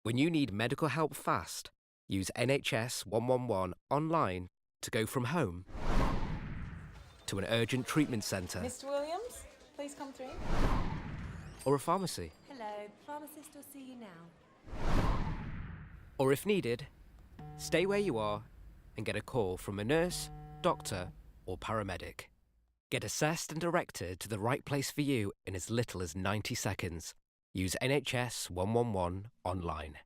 When you need medical help fast, use NHS 111 online to go from home to an urgent treatment centre Mr. Williams, please come through. or a pharmacy. Hello, pharmacist will see you now. Or if needed, stay where you are and get a call from a nurse, doctor or paramedic. Get assessed and directed to the right place for you in as little as 90 seconds. Use NHS 111 online.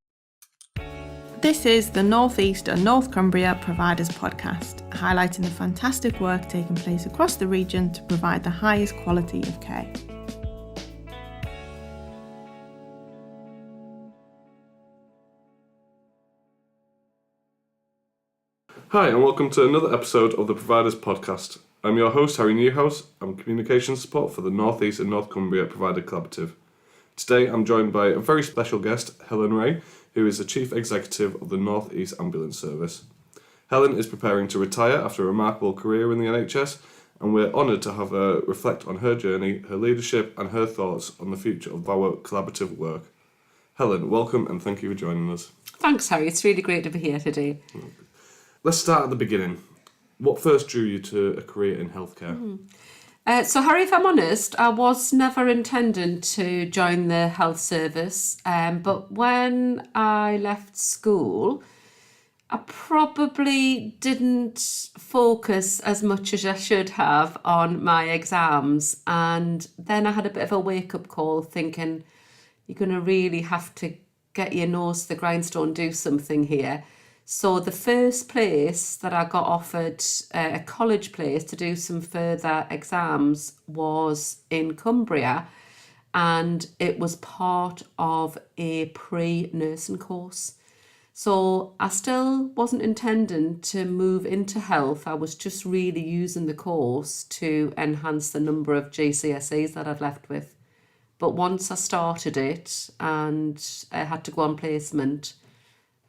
This is the North East and North Cumbria Providers Podcast, highlighting the fantastic work taking place across the region to provide the highest quality of care. Hi and welcome to another episode of the Providers Podcast. I'm your host Harry Newhouse. I'm communications support for the North East and North Cumbria Provider Collaborative. Today I'm joined by a very special guest, Helen Ray, who is the Chief Executive of the North East Ambulance Service. Helen is preparing to retire after a remarkable career in the NHS, and we're honoured to have her reflect on her journey, her leadership and her thoughts on the future of our collaborative work. Helen, welcome and thank you for joining us. Thanks, Harry. It's really great to be here today. Let's start at the beginning. What first drew you to a career in healthcare? So, Harry, if I'm honest, I was never intending to join the health service. But when I left school, I probably didn't focus as much as I should have on my exams. And then I had a bit of a wake-up call thinking, you're going to really have to get your nose to the grindstone, do something here. So the first place that I got offered a college place to do some further exams was in Cumbria, and it was part of a pre-nursing course. So I still wasn't intending to move into health. I was just really using the course to enhance the number of GCSEs that I'd left with. But once I started it and I had to go on placement,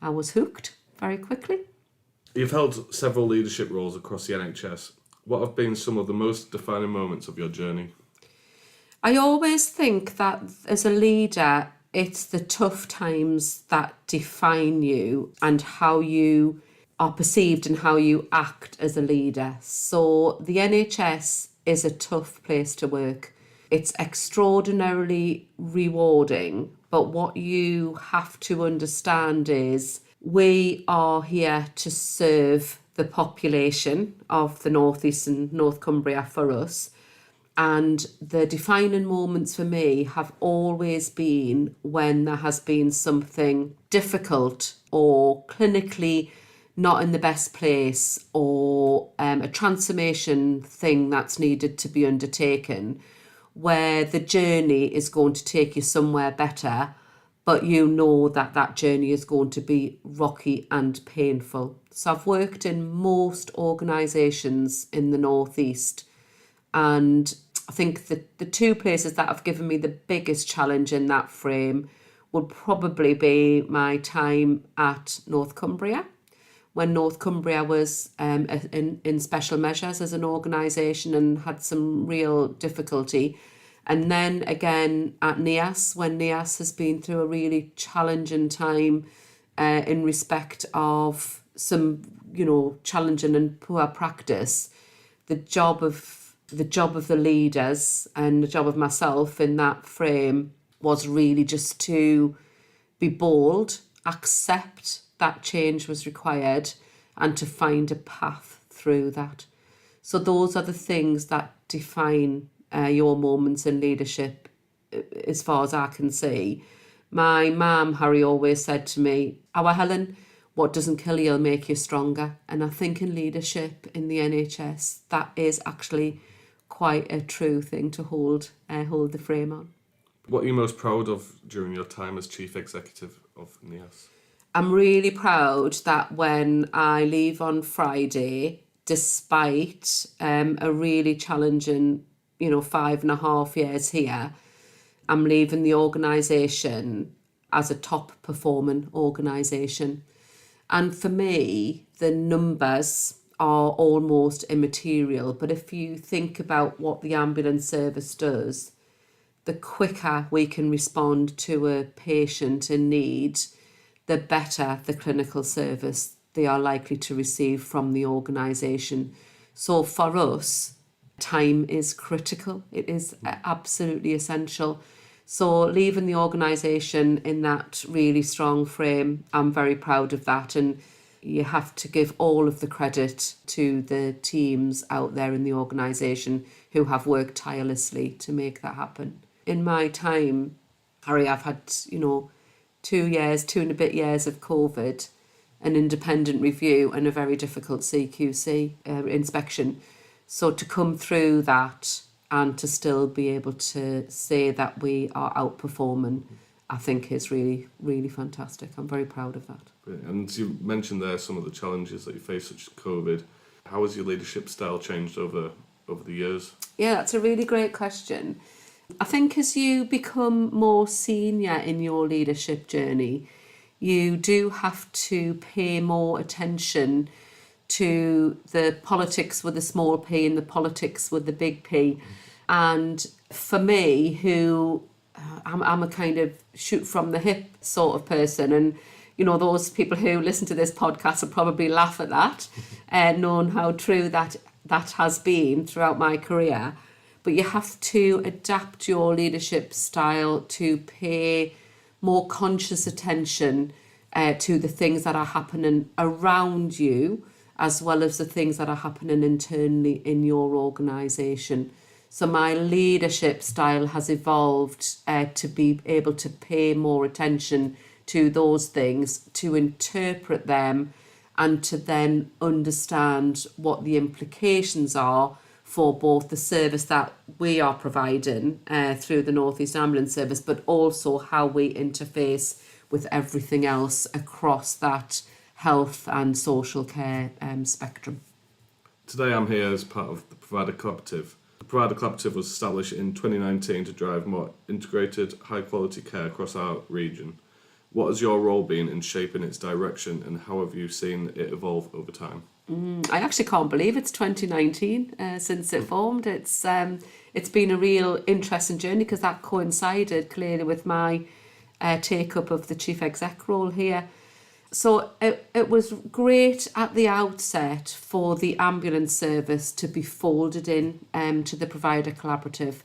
I was hooked very quickly. You've held several leadership roles across the NHS. What have been some of the most defining moments of your journey? I always think that as a leader, it's the tough times that define you and how you are perceived and how you act as a leader. So the NHS is a tough place to work. It's extraordinarily rewarding, but what you have to understand is we are here to serve the population of the North East and North Cumbria for us. And the defining moments for me have always been when there has been something difficult or clinically not in the best place, or a transformation thing that's needed to be undertaken, where the journey is going to take you somewhere better, but you know that that journey is going to be rocky and painful. So I've worked in most organisations in the North East, and I think that the two places that have given me the biggest challenge in that frame would probably be my time at North Cumbria, when North Cumbria was in special measures as an organisation and had some real difficulty. And then again at NEAS, when NEAS has been through a really challenging time in respect of some, challenging and poor practice. The job of the leaders and the job of myself in that frame was really just to be bold, accept that change was required, and to find a path through that. So those are the things that define your moments in leadership, as far as I can see. My mum, Harry, always said to me, "Our Helen, what doesn't kill you will make you stronger." And I think in leadership in the NHS, that is actually quite a true thing to hold the frame on. What are you most proud of during your time as Chief Executive of NEAS? I'm really proud that when I leave on Friday, despite a really challenging 5.5 years here, I'm leaving the organisation as a top performing organisation. And for me, the numbers are almost immaterial. But if you think about what the ambulance service does, the quicker we can respond to a patient in need, the better the clinical service they are likely to receive from the organisation. So for us, time is critical. It is absolutely essential. So leaving the organisation in that really strong frame, I'm very proud of that. And you have to give all of the credit to the teams out there in the organisation who have worked tirelessly to make that happen. In my time, Harry, I've had, 2 and a bit years of COVID, an independent review and a very difficult CQC inspection. So to come through that and to still be able to say that we are outperforming, I think is really, really fantastic. I'm very proud of that. Brilliant. And you mentioned there some of the challenges that you face, such as COVID. How has your leadership style changed over the years? Yeah, that's a really great question. I think as you become more senior in your leadership journey, you do have to pay more attention to the politics with the small p and the politics with the big P. And for me, who I'm a kind of shoot from the hip sort of person, and those people who listen to this podcast will probably laugh at that, knowing how true that has been throughout my career. But you have to adapt your leadership style to pay more conscious attention to the things that are happening around you, as well as the things that are happening internally in your organisation. So my leadership style has evolved to be able to pay more attention to those things, to interpret them, and to then understand what the implications are for both the service that we are providing through the North East Ambulance Service, but also how we interface with everything else across that health and social care spectrum. Today I'm here as part of the Provider Collaborative. The Provider Collaborative was established in 2019 to drive more integrated, high-quality care across our region. What has your role been in shaping its direction, and how have you seen it evolve over time? I actually can't believe it's 2019 since it formed. It's been a real interesting journey because that coincided clearly with my take-up of the Chief Exec role here. So it was great at the outset for the ambulance service to be folded in to the Provider Collaborative.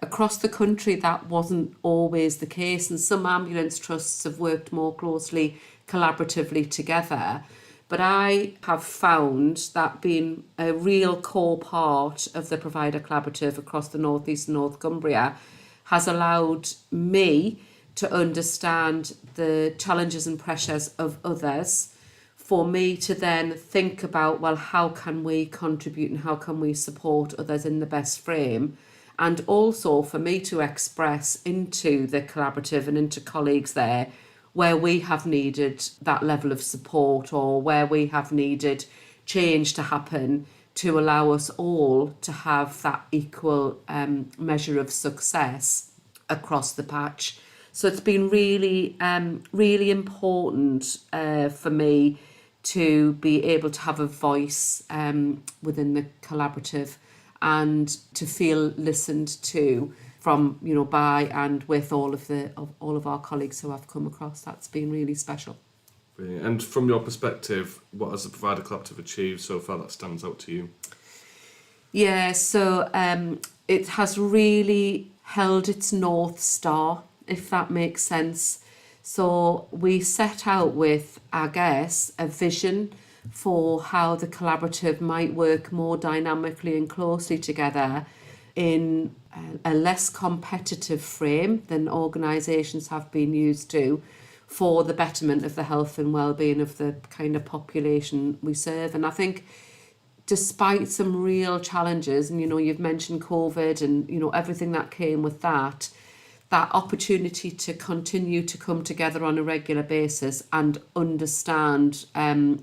Across the country, that wasn't always the case, and some ambulance trusts have worked more closely collaboratively together. But I have found that being a real core part of the Provider Collaborative across the North East and North Cumbria has allowed me to understand the challenges and pressures of others, for me to then think about, well, how can we contribute and how can we support others in the best frame? And also for me to express into the collaborative and into colleagues there where we have needed that level of support or where we have needed change to happen to allow us all to have that equal measure of success across the patch. So it's been really, really important for me to be able to have a voice within the collaborative and to feel listened to from, by and with all of our colleagues who I've come across. That's been really special. Brilliant. And from your perspective, what has the Provider Collaborative achieved so far that stands out to you? Yeah, so it has really held its North Star, if that makes sense. So we set out with, I guess, a vision for how the collaborative might work more dynamically and closely together in a less competitive frame than organisations have been used to, for the betterment of the health and well-being of the kind of population we serve. And I think despite some real challenges, and you've mentioned COVID and everything that came with that opportunity to continue to come together on a regular basis and understand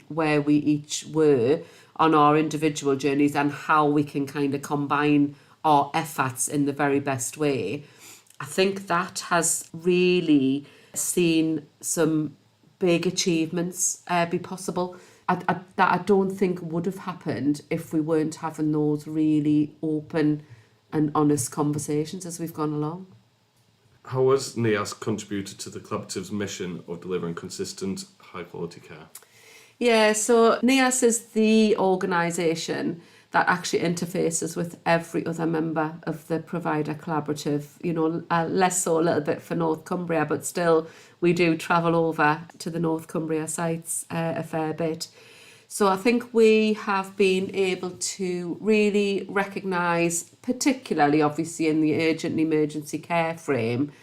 where we each were on our individual journeys and how we can kind of combine our efforts in the very best way. I think that has really seen some big achievements be possible that I don't think would have happened if we weren't having those really open and honest conversations as we've gone along. How has NEAS contributed to the collaborative's mission of delivering consistent, high-quality care? Yeah, so NEAS is the organisation that actually interfaces with every other member of the provider collaborative. Less so a little bit for North Cumbria, but still we do travel over to the North Cumbria sites a fair bit. So I think we have been able to really recognise, particularly obviously in the urgent and emergency care frame,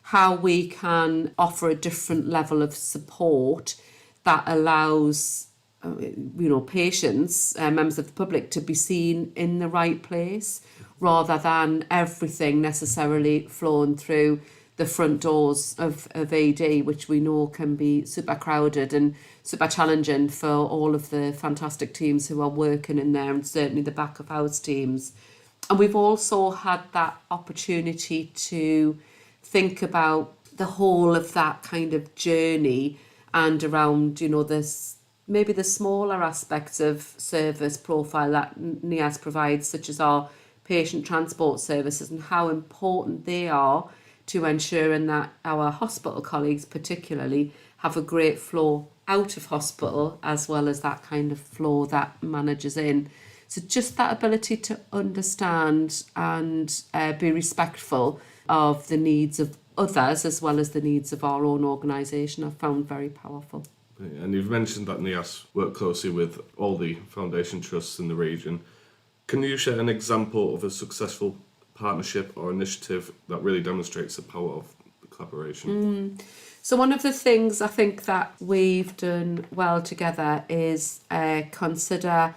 how we can offer a different level of support that allows patients, members of the public, to be seen in the right place rather than everything necessarily flowing through the front doors of AD, which we know can be super crowded and super challenging for all of the fantastic teams who are working in there, and certainly the back of house teams. And we've also had that opportunity to think about the whole of that kind of journey and around, this maybe the smaller aspects of service profile that NEAS provides, such as our patient transport services, and how important they are to ensuring that our hospital colleagues particularly have a great flow out of hospital, as well as that kind of flow that manages in. So just that ability to understand and be respectful of the needs of others as well as the needs of our own organisation, I've found very powerful. And you've mentioned that NEAS work closely with all the foundation trusts in the region. Can you share an example of a successful partnership or initiative that really demonstrates the power of the collaboration? So one of the things I think that we've done well together is consider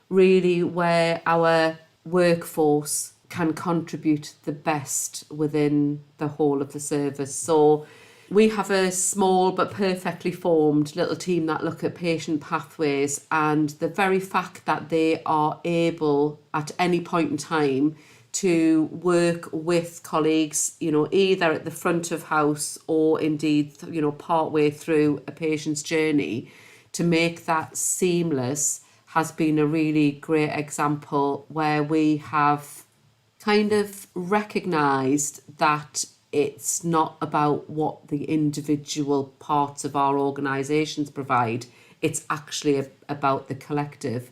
really where our workforce can contribute the best within the whole of the service. So we have a small but perfectly formed little team that look at patient pathways, and the very fact that they are able at any point in time to work with colleagues, either at the front of house or indeed, part way through a patient's journey, to make that seamless has been a really great example where we have kind of recognised that it's not about what the individual parts of our organisations provide, it's actually about the collective.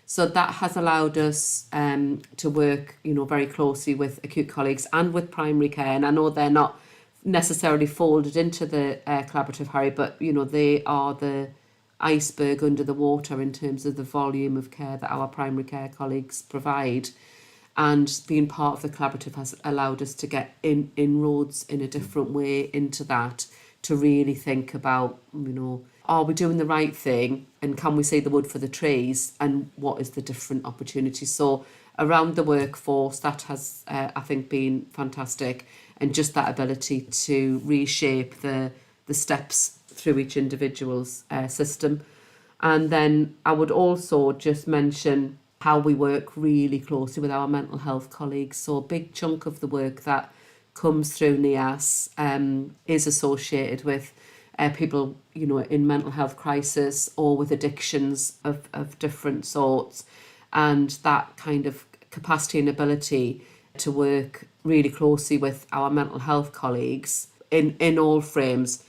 So that has allowed us to work, very closely with acute colleagues and with primary care. And I know they're not necessarily folded into the collaborative, Harry, but, they are the iceberg under the water in terms of the volume of care that our primary care colleagues provide. And being part of the collaborative has allowed us to get inroads in a different way into that, to really think about, are we doing the right thing, and can we see the wood for the trees, and what is the different opportunities? So around the workforce, that has, I think, been fantastic, and just that ability to reshape the steps through each individual's system. And then I would also just mention how we work really closely with our mental health colleagues. So a big chunk of the work that comes through NEAS is associated with people, in mental health crisis or with addictions of different sorts. And that kind of capacity and ability to work really closely with our mental health colleagues in all frames,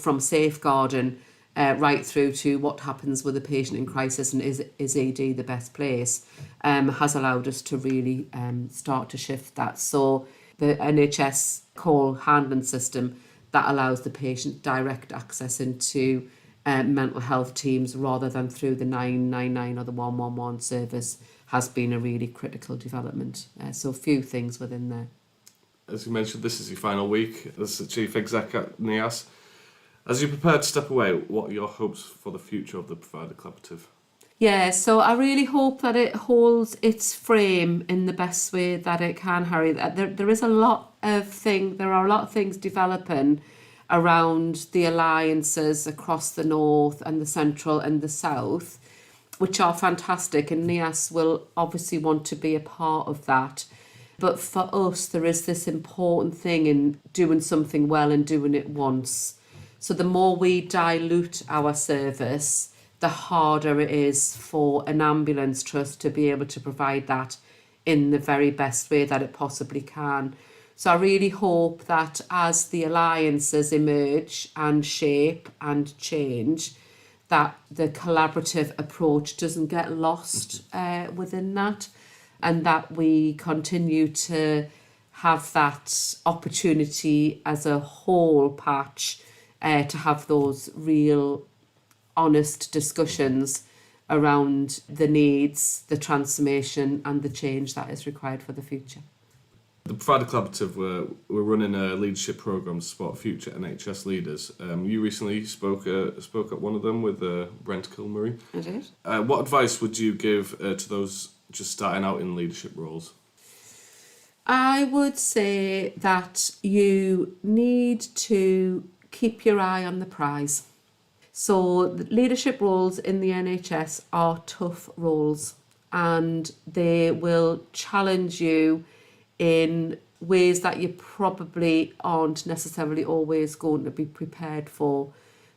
from safeguarding right through to what happens with a patient in crisis and is AD the best place, has allowed us to really start to shift that. So the NHS call handling system that allows the patient direct access into mental health teams rather than through the 999 or the 111 service has been a really critical development. So a few things within there. As you mentioned, this is your final week as the Chief Exec at NEAS. As you prepare to step away, what are your hopes for the future of the Provider Collaborative? Yeah, so I really hope that it holds its frame in the best way that it can, Harry. There are a lot of things developing around the alliances across the north and the central and the south, which are fantastic, and NEAS will obviously want to be a part of that. But for us, there is this important thing in doing something well and doing it once. So the more we dilute our service, the harder it is for an ambulance trust to be able to provide that in the very best way that it possibly can. So I really hope that as the alliances emerge and shape and change, that the collaborative approach doesn't get lost within that, and that we continue to have that opportunity as a whole patch to have those real honest discussions around the needs, the transformation and the change that is required for the future. The Provider Collaborative, we're running a leadership programme to support future NHS leaders. You recently spoke at one of them with Brent Kilmurray. I did. What advice would you give to those just starting out in leadership roles? I would say that you need to keep your eye on the prize. So the leadership roles in the NHS are tough roles, and they will challenge you in ways that you probably aren't necessarily always going to be prepared for.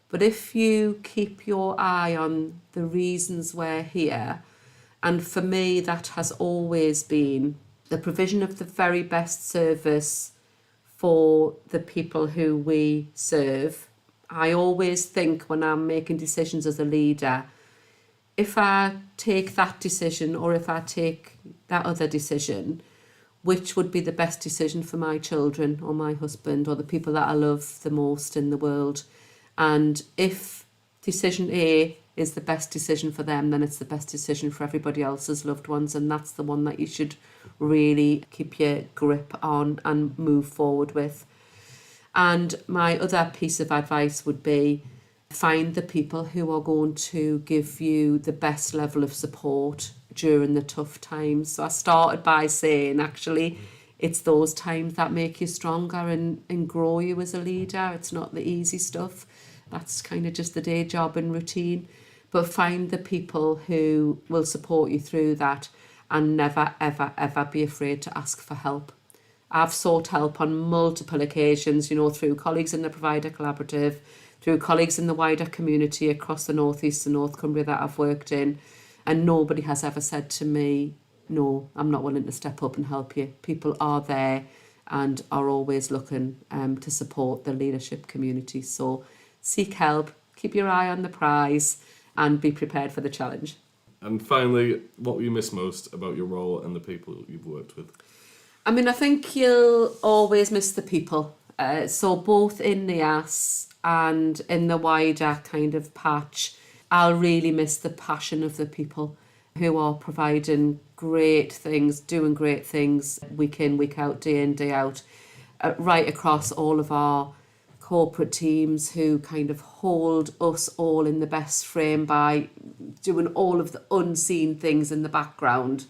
But if you keep your eye on the reasons we're here, and for me that has always been the provision of the very best service for the people who we serve. I always think when I'm making decisions as a leader, if I take that decision or if I take that other decision, which would be the best decision for my children or my husband or the people that I love the most in the world? And if decision A is the best decision for them, then it's the best decision for everybody else's loved ones, and that's the one that you should really keep your grip on and move forward with. And my other piece of advice would be find the people who are going to give you the best level of support during the tough times. So I started by saying actually it's those times that make you stronger and grow you as a leader. It's not the easy stuff. That's kind of just the day job and routine. But find the people who will support you through that, and never, ever, ever be afraid to ask for help. I've sought help on multiple occasions, through colleagues in the Provider Collaborative, through colleagues in the wider community across the North East and North Cumbria that I've worked in, and nobody has ever said to me, no, I'm not willing to step up and help you. People are there and are always looking to support the leadership community. So seek help, keep your eye on the prize, and be prepared for the challenge. And finally, what will you miss most about your role and the people you've worked with? I think you'll always miss the people. So both in NEAS and in the wider kind of patch, I'll really miss the passion of the people who are providing great things, doing great things week in, week out, day in, day out, right across all of our corporate teams who kind of hold us all in the best frame by doing all of the unseen things in the background.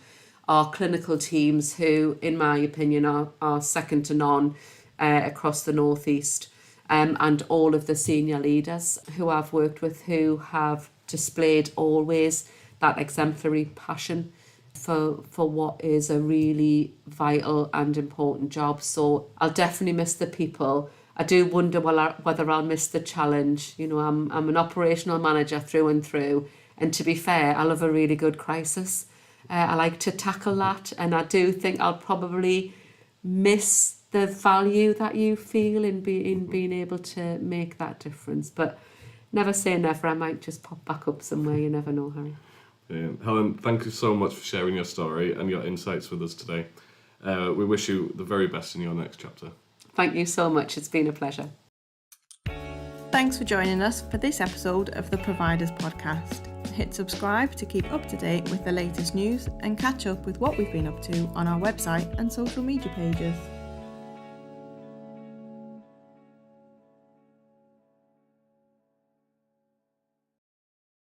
Our clinical teams who, in my opinion, are second to none across the North East, and all of the senior leaders who I've worked with who have displayed always that exemplary passion for what is a really vital and important job. So I'll definitely miss the people. I do wonder whether I'll miss the challenge. I'm an operational manager through and through, and to be fair, I love a really good crisis. I like to tackle that, and I do think I'll probably miss the value that you feel in being able to make that difference. But never say never. I might just pop back up somewhere. You never know, Harry. Helen, thank you so much for sharing your story and your insights with us today. We wish you the very best in your next chapter. Thank you so much. It's been a pleasure. Thanks for joining us for this episode of the Providers Podcast. Hit subscribe to keep up to date with the latest news and catch up with what we've been up to on our website and social media pages.